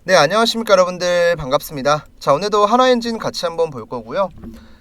네, 안녕하십니까 여러분들, 반갑습니다. 자, 오늘도 하나엔진 같이 한번 볼 거고요.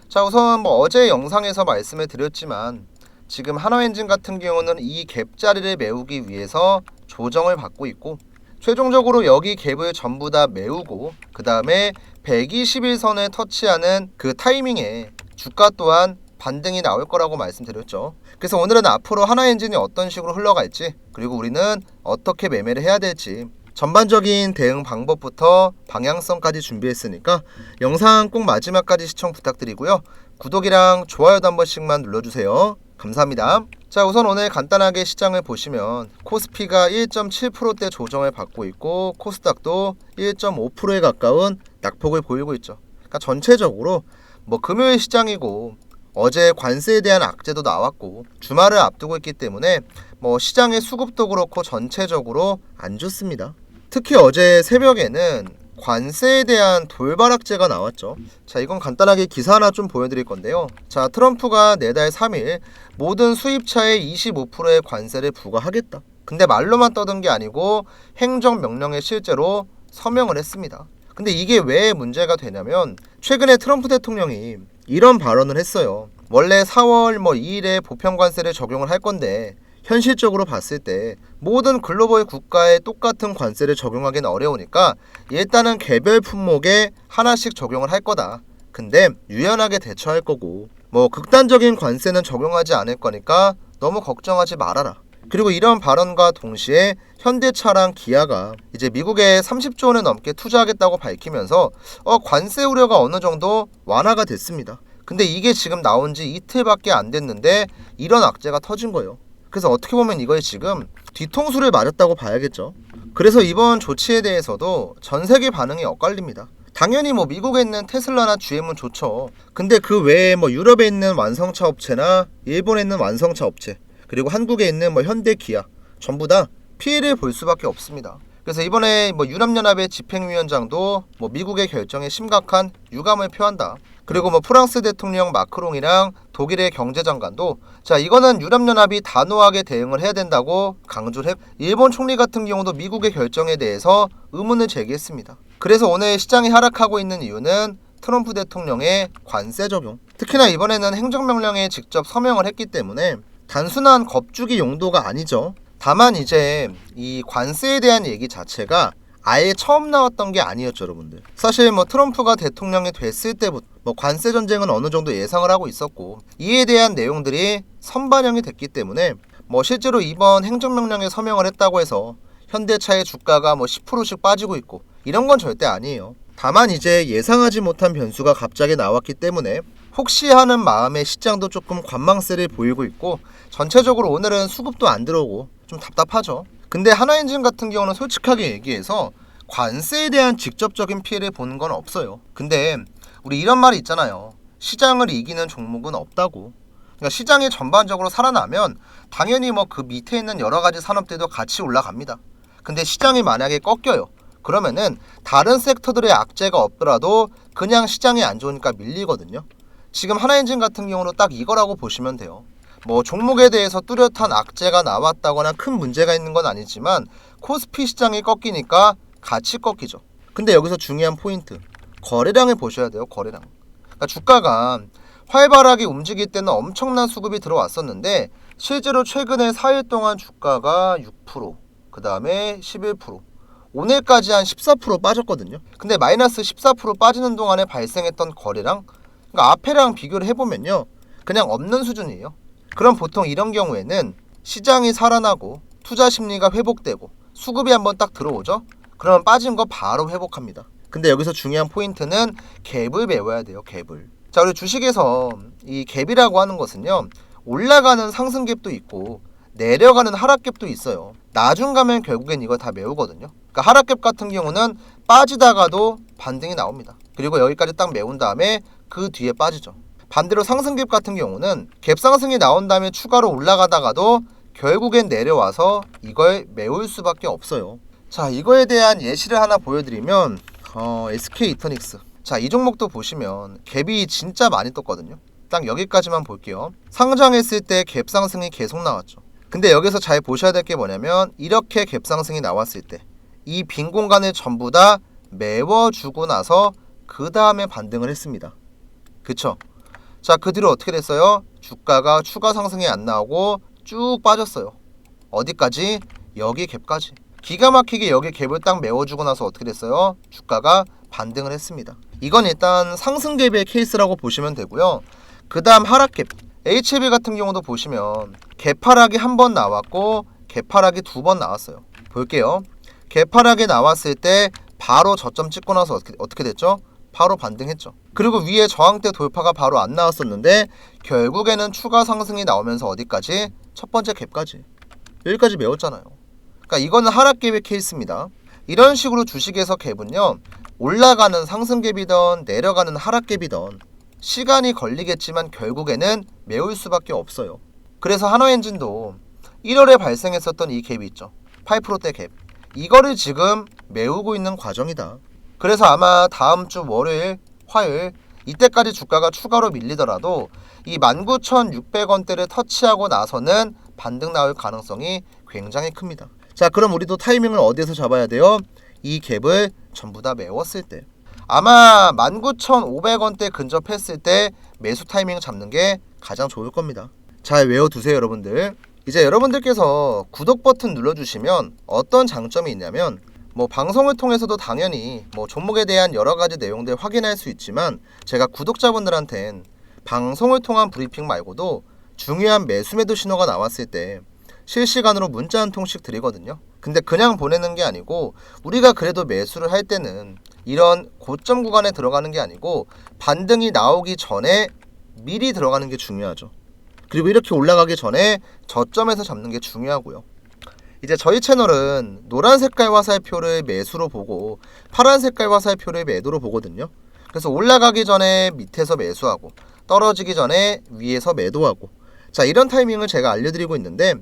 자, 우선 어제 영상에서 말씀을 드렸지만 지금 하나엔진 같은 경우는 이 갭자리를 메우기 위해서 조정을 받고 있고, 최종적으로 여기 갭을 전부 다 메우고 그 다음에 121선을 터치하는 그 타이밍에 주가 또한 반등이 나올 거라고 말씀드렸죠. 그래서 오늘은 앞으로 하나엔진이 어떤 식으로 흘러갈지, 그리고 우리는 어떻게 매매를 해야 될지 전반적인 대응 방법부터 방향성까지 준비했으니까 영상 꼭 마지막까지 시청 부탁드리고요. 구독이랑 좋아요도 한 번씩만 눌러주세요. 감사합니다. 자, 우선 오늘 간단하게 시장을 보시면 코스피가 1.7%대 조정을 받고 있고 코스닥도 1.5%에 가까운 낙폭을 보이고 있죠. 그러니까 전체적으로 금요일 시장이고 어제 관세에 대한 악재도 나왔고 주말을 앞두고 있기 때문에 시장의 수급도 그렇고 전체적으로 안 좋습니다. 특히 어제 새벽에는 관세에 대한 돌발 악재가 나왔죠. 자, 이건 간단하게 기사 하나 좀 보여드릴 건데요. 자, 트럼프가 내달 3일 모든 수입차에 25%의 관세를 부과하겠다. 근데 말로만 떠든 게 아니고 행정명령에 실제로 서명을 했습니다. 근데 이게 왜 문제가 되냐면 최근에 트럼프 대통령이 이런 발언을 했어요. 원래 4월 2일에 보편관세를 적용을 할 건데 현실적으로 봤을 때 모든 글로벌 국가에 똑같은 관세를 적용하기는 어려우니까 일단은 개별 품목에 하나씩 적용을 할 거다. 근데 유연하게 대처할 거고 극단적인 관세는 적용하지 않을 거니까 너무 걱정하지 말아라. 그리고 이런 발언과 동시에 현대차랑 기아가 이제 미국에 30조 원을 넘게 투자하겠다고 밝히면서 관세 우려가 어느 정도 완화가 됐습니다. 근데 이게 지금 나온 지 이틀밖에 안 됐는데 이런 악재가 터진 거예요. 그래서 어떻게 보면 이거에 지금 뒤통수를 맞았다고 봐야겠죠. 그래서 이번 조치에 대해서도 전 세계 반응이 엇갈립니다. 당연히 미국에 있는 테슬라나 GM은 좋죠. 근데 그 외에 유럽에 있는 완성차 업체나 일본에 있는 완성차 업체, 그리고 한국에 있는 현대, 기아 전부 다 피해를 볼 수밖에 없습니다. 그래서 이번에 유럽연합의 집행위원장도 미국의 결정에 심각한 유감을 표한다. 그리고 프랑스 대통령 마크롱이랑 독일의 경제장관도 자, 이거는 유럽연합이 단호하게 대응을 해야 된다고 강조를 했고, 일본 총리 같은 경우도 미국의 결정에 대해서 의문을 제기했습니다. 그래서 오늘 시장이 하락하고 있는 이유는 트럼프 대통령의 관세 적용, 특히나 이번에는 행정명령에 직접 서명을 했기 때문에 단순한 겁주기 용도가 아니죠. 다만 이제 이 관세에 대한 얘기 자체가 아예 처음 나왔던 게 아니었죠, 여러분들. 사실 트럼프가 대통령이 됐을 때부터 관세 전쟁은 어느 정도 예상을 하고 있었고 이에 대한 내용들이 선반영이 됐기 때문에 실제로 이번 행정명령에 서명을 했다고 해서 현대차의 주가가 10%씩 빠지고 있고 이런 건 절대 아니에요. 다만 이제 예상하지 못한 변수가 갑자기 나왔기 때문에 혹시 하는 마음에 시장도 조금 관망세를 보이고 있고 전체적으로 오늘은 수급도 안 들어오고 좀 답답하죠. 근데 하나엔진 같은 경우는 솔직하게 얘기해서 관세에 대한 직접적인 피해를 보는 건 없어요. 근데 우리 이런 말이 있잖아요. 시장을 이기는 종목은 없다고. 그러니까 시장이 전반적으로 살아나면 당연히 그 밑에 있는 여러 가지 산업들도 같이 올라갑니다. 근데 시장이 만약에 꺾여요. 그러면은 다른 섹터들의 악재가 없더라도 그냥 시장이 안 좋으니까 밀리거든요. 지금 하나엔진 같은 경우는 딱 이거라고 보시면 돼요. 종목에 대해서 뚜렷한 악재가 나왔다거나 큰 문제가 있는 건 아니지만 코스피 시장이 꺾이니까 같이 꺾이죠. 근데 여기서 중요한 포인트, 거래량을 보셔야 돼요. 거래량. 그러니까 주가가 활발하게 움직일 때는 엄청난 수급이 들어왔었는데 실제로 최근에 4일 동안 주가가 6%, 그 다음에 11%, 오늘까지 한 14% 빠졌거든요. 근데 마이너스 14% 빠지는 동안에 발생했던 거래량, 그러니까 앞에랑 비교를 해보면요, 그냥 없는 수준이에요. 그럼 보통 이런 경우에는 시장이 살아나고 투자 심리가 회복되고 수급이 한번 딱 들어오죠. 그러면 빠진 거 바로 회복합니다. 근데 여기서 중요한 포인트는 갭을 메워야 돼요. 갭을. 자, 우리 주식에서 이 갭이라고 하는 것은요, 올라가는 상승 갭도 있고 내려가는 하락 갭도 있어요. 나중 가면 결국엔 이걸 다 메우거든요. 그러니까 하락 갭 같은 경우는 빠지다가도 반등이 나옵니다. 그리고 여기까지 딱 메운 다음에 그 뒤에 빠지죠. 반대로 상승갭 같은 경우는 갭 상승이 나온 다음에 추가로 올라가다가도 결국엔 내려와서 이걸 메울 수밖에 없어요. 자, 이거에 대한 예시를 하나 보여드리면 SK 이터닉스. 자, 이 종목도 보시면 갭이 진짜 많이 떴거든요. 딱 여기까지만 볼게요. 상장했을 때 갭 상승이 계속 나왔죠. 근데 여기서 잘 보셔야 될 게 뭐냐면 이렇게 갭 상승이 나왔을 때 이 빈 공간을 전부 다 메워주고 나서 그 다음에 반등을 했습니다. 그쵸? 자, 그 뒤로 어떻게 됐어요? 주가가 추가 상승이 안 나오고 쭉 빠졌어요. 어디까지? 여기 갭까지. 기가 막히게 여기 갭을 딱 메워주고 나서 어떻게 됐어요? 주가가 반등을 했습니다. 이건 일단 상승 갭의 케이스라고 보시면 되고요. 그 다음 하락 갭. HB 같은 경우도 보시면 개파락이 한 번 나왔고 개파락이 두 번 나왔어요. 볼게요. 개파락이 나왔을 때 바로 저점 찍고 나서 어떻게 됐죠? 바로 반등했죠. 그리고 위에 저항대 돌파가 바로 안 나왔었는데 결국에는 추가 상승이 나오면서 어디까지? 첫 번째 갭까지. 여기까지 메웠잖아요. 그러니까 이거는 하락 갭의 케이스입니다. 이런 식으로 주식에서 갭은요, 올라가는 상승 갭이든 내려가는 하락 갭이든 시간이 걸리겠지만 결국에는 메울 수밖에 없어요. 그래서 한화엔진도 1월에 발생했었던 이 갭이 있죠. 8%대 갭. 이거를 지금 메우고 있는 과정이다. 그래서 아마 다음 주 월요일, 화요일 이때까지 주가가 추가로 밀리더라도 이 19,600원대를 터치하고 나서는 반등 나올 가능성이 굉장히 큽니다. 자, 그럼 우리도 타이밍을 어디에서 잡아야 돼요? 이 갭을 전부 다 메웠을 때. 아마 19,500원대 근접했을 때 매수 타이밍 잡는 게 가장 좋을 겁니다. 잘 외워두세요, 여러분들. 이제 여러분들께서 구독 버튼 눌러주시면 어떤 장점이 있냐면 방송을 통해서도 당연히 종목에 대한 여러 가지 내용들 확인할 수 있지만 제가 구독자분들한텐 방송을 통한 브리핑 말고도 중요한 매수 매도 신호가 나왔을 때 실시간으로 문자 한 통씩 드리거든요. 근데 그냥 보내는 게 아니고 우리가 그래도 매수를 할 때는 이런 고점 구간에 들어가는 게 아니고 반등이 나오기 전에 미리 들어가는 게 중요하죠. 그리고 이렇게 올라가기 전에 저점에서 잡는 게 중요하고요. 이제 저희 채널은 노란 색깔 화살표를 매수로 보고 파란 색깔 화살표를 매도로 보거든요. 그래서 올라가기 전에 밑에서 매수하고 떨어지기 전에 위에서 매도하고, 자, 이런 타이밍을 제가 알려드리고 있는데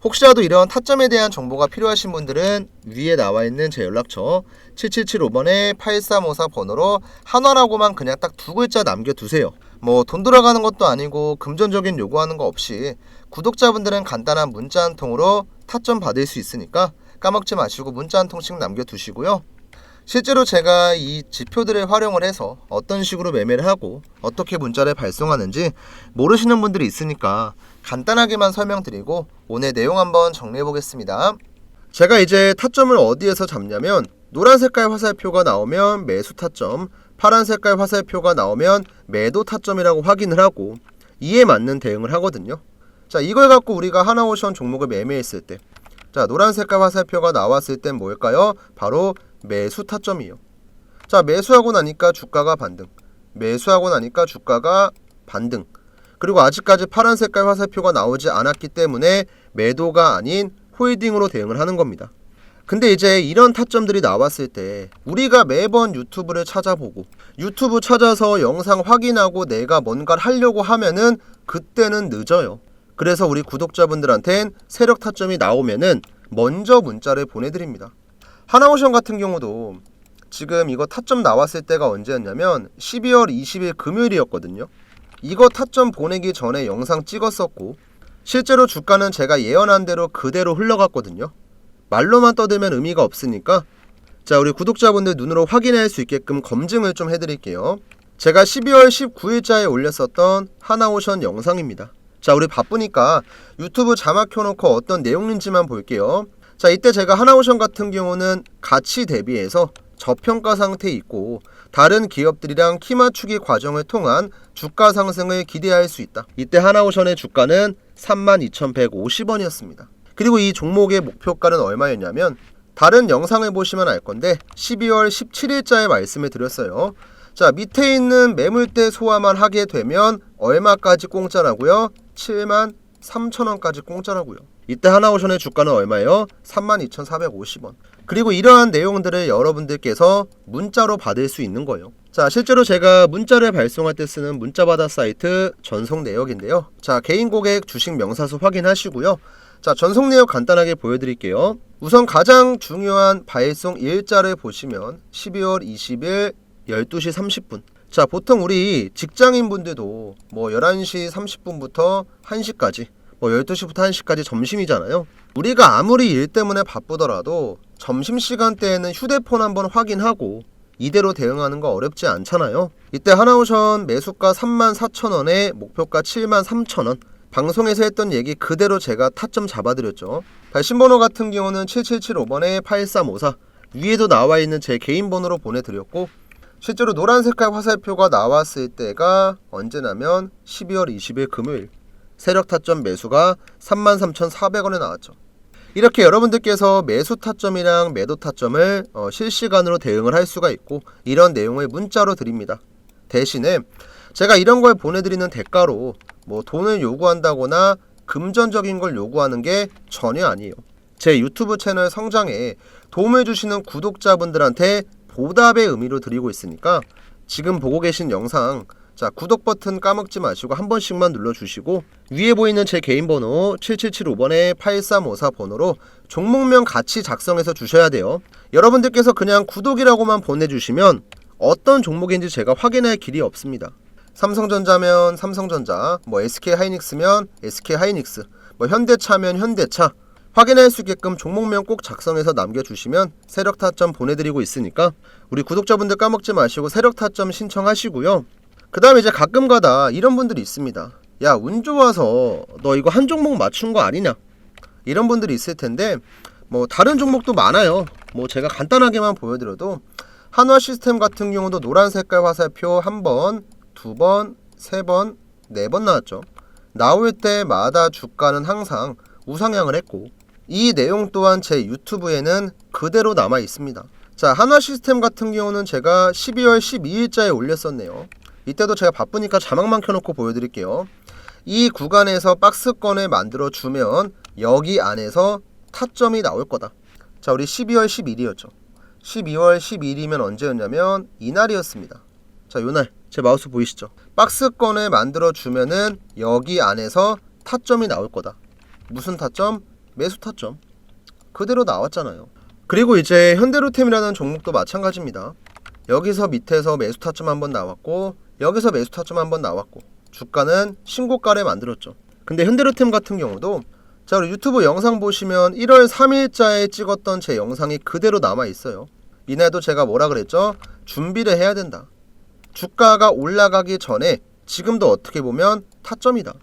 혹시라도 이런 타점에 대한 정보가 필요하신 분들은 위에 나와 있는 제 연락처 7775번에 8354 번호로 한화라고만 그냥 딱 두 글자 남겨두세요. 돈 들어가는 것도 아니고 금전적인 요구하는 거 없이 구독자분들은 간단한 문자 한 통으로 타점 받을 수 있으니까 까먹지 마시고 문자 한 통씩 남겨두시고요. 실제로 제가 이 지표들을 활용을 해서 어떤 식으로 매매를 하고 어떻게 문자를 발송하는지 모르시는 분들이 있으니까 간단하게만 설명드리고 오늘 내용 한번 정리해 보겠습니다. 제가 이제 타점을 어디에서 잡냐면 노란 색깔 화살표가 나오면 매수 타점, 파란 색깔 화살표가 나오면 매도 타점이라고 확인을 하고 이에 맞는 대응을 하거든요. 자, 이걸 갖고 우리가 하나오션 종목을 매매했을 때, 자, 노란 색깔 화살표가 나왔을 땐 뭘까요? 바로 매수 타점이요. 자, 매수하고 나니까 주가가 반등, 매수하고 나니까 주가가 반등, 그리고 아직까지 파란 색깔 화살표가 나오지 않았기 때문에 매도가 아닌 홀딩으로 대응을 하는 겁니다. 근데 이제 이런 타점들이 나왔을 때 우리가 매번 유튜브를 찾아보고 유튜브 찾아서 영상 확인하고 내가 뭔가를 하려고 하면은 그때는 늦어요. 그래서 우리 구독자분들한텐 세력 타점이 나오면은 먼저 문자를 보내드립니다. 하나오션 같은 경우도 지금 이거 타점 나왔을 때가 언제였냐면 12월 20일 금요일이었거든요. 이거 타점 보내기 전에 영상 찍었었고 실제로 주가는 제가 예언한 대로 그대로 흘러갔거든요. 말로만 떠들면 의미가 없으니까 자, 우리 구독자분들 눈으로 확인할 수 있게끔 검증을 좀 해드릴게요. 제가 12월 19일자에 올렸었던 하나오션 영상입니다. 자, 우리 바쁘니까 유튜브 자막 켜놓고 어떤 내용인지만 볼게요. 자, 이때 제가 하나오션 같은 경우는 가치 대비해서 저평가 상태에 있고 다른 기업들이랑 키 맞추기 과정을 통한 주가 상승을 기대할 수 있다. 이때 하나오션의 주가는 32,150원이었습니다. 그리고 이 종목의 목표가는 얼마였냐면 다른 영상을 보시면 알 건데 12월 17일자에 말씀을 드렸어요. 자, 밑에 있는 매물대 소화만 하게 되면 얼마까지 공짜라고요? 73,000원까지 공짜라고요. 이때 하나오션의 주가는 얼마예요? 32,450원. 그리고 이러한 내용들을 여러분들께서 문자로 받을 수 있는 거예요. 자, 실제로 제가 문자를 발송할 때 쓰는 문자받아 사이트 전송 내역인데요. 자, 개인 고객 주식 명사수 확인하시고요. 자, 전송 내역 간단하게 보여드릴게요. 우선 가장 중요한 발송 일자를 보시면 12월 20일 12시 30분. 자, 보통 우리 직장인분들도 11시 30분부터 1시까지 뭐 12시부터 1시까지 점심이잖아요. 우리가 아무리 일 때문에 바쁘더라도 점심시간대에는 휴대폰 한번 확인하고 이대로 대응하는 거 어렵지 않잖아요. 이때 하나오션 매수가 34,000원에 목표가 73,000원, 방송에서 했던 얘기 그대로 제가 타점 잡아드렸죠. 발신번호 같은 경우는 7775번에 8354, 위에도 나와있는 제 개인 번호로 보내드렸고, 실제로 노란 색깔 화살표가 나왔을 때가 언제냐면 12월 20일 금요일, 세력 타점 매수가 33,400원에 나왔죠. 이렇게 여러분들께서 매수 타점이랑 매도 타점을 실시간으로 대응을 할 수가 있고, 이런 내용을 문자로 드립니다. 대신에 제가 이런 걸 보내드리는 대가로 뭐 돈을 요구한다거나 금전적인 걸 요구하는 게 전혀 아니에요. 제 유튜브 채널 성장에 도움을 주시는 구독자분들한테 보답의 의미로 드리고 있으니까 지금 보고 계신 영상, 자, 구독 버튼 까먹지 마시고 한 번씩만 눌러주시고, 위에 보이는 제 개인 번호 7775번에 8354 번호로 종목명 같이 작성해서 주셔야 돼요. 여러분들께서 그냥 구독이라고만 보내주시면 어떤 종목인지 제가 확인할 길이 없습니다. 삼성전자면 삼성전자, 뭐 SK하이닉스면 SK하이닉스, 뭐 현대차면 현대차, 확인할 수 있게끔 종목명 꼭 작성해서 남겨주시면 세력 타점 보내드리고 있으니까 우리 구독자분들 까먹지 마시고 세력 타점 신청하시고요. 그 다음에 이제 가끔가다 이런 분들이 있습니다. 야, 운 좋아서 너 이거 한 종목 맞춘 거 아니냐, 이런 분들이 있을 텐데, 뭐 다른 종목도 많아요. 뭐 제가 간단하게만 보여드려도 한화시스템 같은 경우도 노란 색깔 화살표 1번, 2번, 3번, 4번 나왔죠. 나올 때마다 주가는 항상 우상향을 했고, 이 내용 또한 제 유튜브에는 그대로 남아 있습니다. 자, 한화시스템 같은 경우는 제가 12월 12일자에 올렸었네요. 이때도 제가 바쁘니까 자막만 켜놓고 보여드릴게요. 이 구간에서 박스권을 만들어 주면 여기 안에서 타점이 나올 거다. 자, 우리 12월 12일이었죠. 12월 12일이면 언제였냐면 이날이었습니다. 자, 요날 제 마우스 보이시죠? 박스권을 만들어 주면은 여기 안에서 타점이 나올 거다. 무슨 타점? 매수 타점. 그대로 나왔잖아요. 그리고 이제 현대로템이라는 종목도 마찬가지입니다. 여기서 밑에서 매수 타점 한번 나왔고, 여기서 매수 타점 한번 나왔고, 주가는 신고가를 만들었죠. 근데 현대로템 같은 경우도, 자, 우리 유튜브 영상 보시면 1월 3일자에 찍었던 제 영상이 그대로 남아 있어요. 이날도 제가 뭐라 그랬죠? 준비를 해야 된다. 주가가 올라가기 전에 지금도 어떻게 보면 타점이다.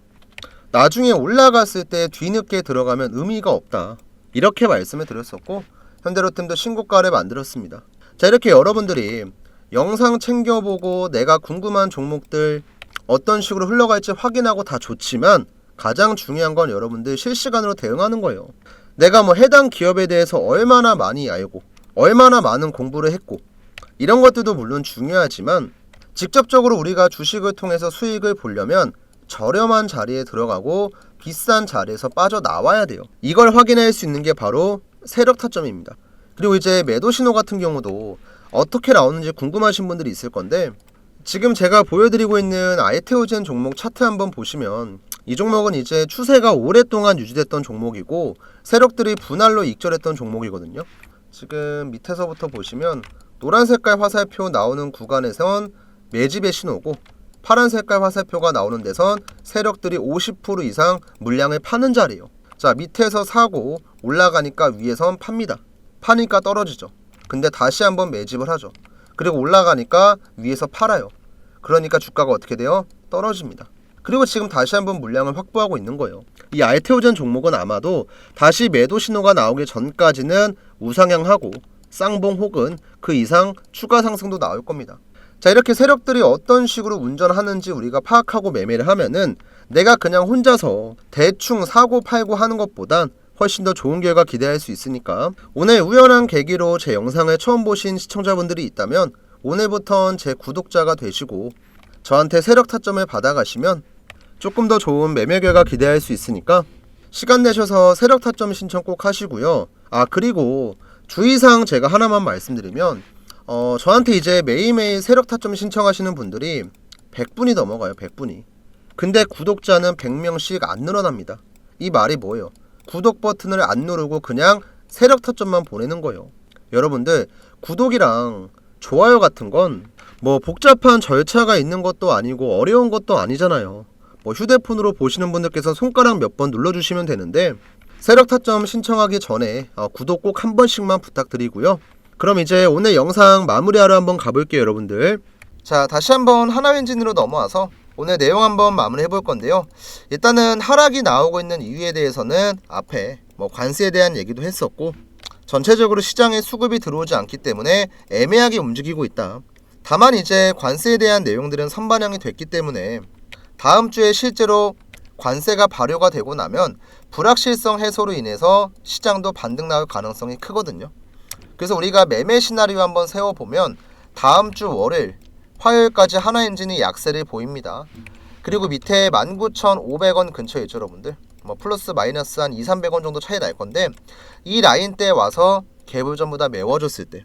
나중에 올라갔을 때 뒤늦게 들어가면 의미가 없다. 이렇게 말씀을 드렸었고, 현대로템도 신고가를 만들었습니다. 자, 이렇게 여러분들이 영상 챙겨보고 내가 궁금한 종목들 어떤 식으로 흘러갈지 확인하고 다 좋지만, 가장 중요한 건 여러분들 실시간으로 대응하는 거예요. 내가 뭐 해당 기업에 대해서 얼마나 많이 알고 얼마나 많은 공부를 했고, 이런 것들도 물론 중요하지만 직접적으로 우리가 주식을 통해서 수익을 보려면 저렴한 자리에 들어가고 비싼 자리에서 빠져나와야 돼요. 이걸 확인할 수 있는 게 바로 세력 타점입니다. 그리고 이제 매도 신호 같은 경우도 어떻게 나오는지 궁금하신 분들이 있을 건데, 지금 제가 보여드리고 있는 아이테오젠 종목 차트 한번 보시면, 이 종목은 이제 추세가 오랫동안 유지됐던 종목이고 세력들이 분할로 익절했던 종목이거든요. 지금 밑에서부터 보시면 노란 색깔 화살표 나오는 구간에선 매집의 신호고, 파란 색깔 화살표가 나오는 데선 세력들이 50% 이상 물량을 파는 자리예요. 자, 밑에서 사고 올라가니까 위에선 팝니다. 파니까 떨어지죠. 근데 다시 한번 매집을 하죠. 그리고 올라가니까 위에서 팔아요. 그러니까 주가가 어떻게 돼요? 떨어집니다. 그리고 지금 다시 한번 물량을 확보하고 있는 거예요. 이 알테오젠 종목은 아마도 다시 매도 신호가 나오기 전까지는 우상향하고 쌍봉 혹은 그 이상 추가 상승도 나올 겁니다. 자, 이렇게 세력들이 어떤 식으로 운전하는지 우리가 파악하고 매매를 하면은 내가 그냥 혼자서 대충 사고 팔고 하는 것보단 훨씬 더 좋은 결과 기대할 수 있으니까, 오늘 우연한 계기로 제 영상을 처음 보신 시청자분들이 있다면 오늘부턴 제 구독자가 되시고 저한테 세력 타점을 받아가시면 조금 더 좋은 매매 결과 기대할 수 있으니까 시간 내셔서 세력 타점 신청 꼭 하시고요. 아, 그리고 주의사항 제가 하나만 말씀드리면, 저한테 이제 매일매일 세력 타점 신청하시는 분들이 100분이 넘어가요. 100분이. 근데 구독자는 100명씩 안 늘어납니다. 이 말이 뭐예요? 구독 버튼을 안 누르고 그냥 세력 타점만 보내는 거예요. 여러분들, 구독이랑 좋아요 같은 건 뭐 복잡한 절차가 있는 것도 아니고 어려운 것도 아니잖아요. 휴대폰으로 보시는 분들께서 손가락 몇 번 눌러주시면 되는데 세력 타점 신청하기 전에 구독 꼭 한 번씩만 부탁드리고요. 그럼 이제 오늘 영상 마무리하러 한번 가볼게요, 여러분들. 자, 다시 한번 하나엔진으로 넘어와서 오늘 내용 한번 마무리해 볼 건데요. 일단은 하락이 나오고 있는 이유에 대해서는 앞에 관세에 대한 얘기도 했었고, 전체적으로 시장에 수급이 들어오지 않기 때문에 애매하게 움직이고 있다. 다만 이제 관세에 대한 내용들은 선반영이 됐기 때문에 다음 주에 실제로 관세가 발효가 되고 나면 불확실성 해소로 인해서 시장도 반등 나올 가능성이 크거든요. 그래서 우리가 매매 시나리오 한번 세워보면 다음 주 월요일, 화요일까지 하나엔진이 약세를 보입니다. 그리고 밑에 19,500원 근처에 있죠, 여러분들. 플러스 마이너스 한 200~300원 정도 차이 날 건데, 이 라인대에 와서 갭을 전부 다 메워줬을 때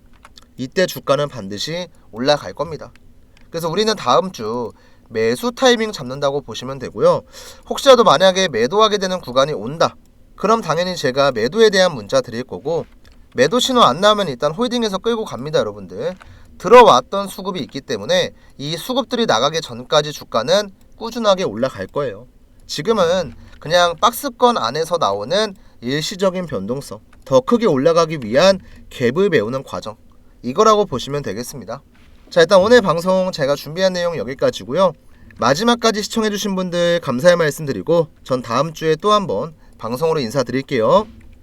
이때 주가는 반드시 올라갈 겁니다. 그래서 우리는 다음 주 매수 타이밍 잡는다고 보시면 되고요. 혹시라도 만약에 매도하게 되는 구간이 온다, 그럼 당연히 제가 매도에 대한 문자 드릴 거고, 매도 신호 안 나오면 일단 홀딩해서 끌고 갑니다, 여러분들. 들어왔던 수급이 있기 때문에 이 수급들이 나가기 전까지 주가는 꾸준하게 올라갈 거예요. 지금은 그냥 박스권 안에서 나오는 일시적인 변동성, 더 크게 올라가기 위한 갭을 메우는 과정, 이거라고 보시면 되겠습니다. 자, 일단 오늘 방송 제가 준비한 내용 여기까지고요. 마지막까지 시청해주신 분들 감사의 말씀 드리고 전 다음 주에 또 한번 방송으로 인사드릴게요.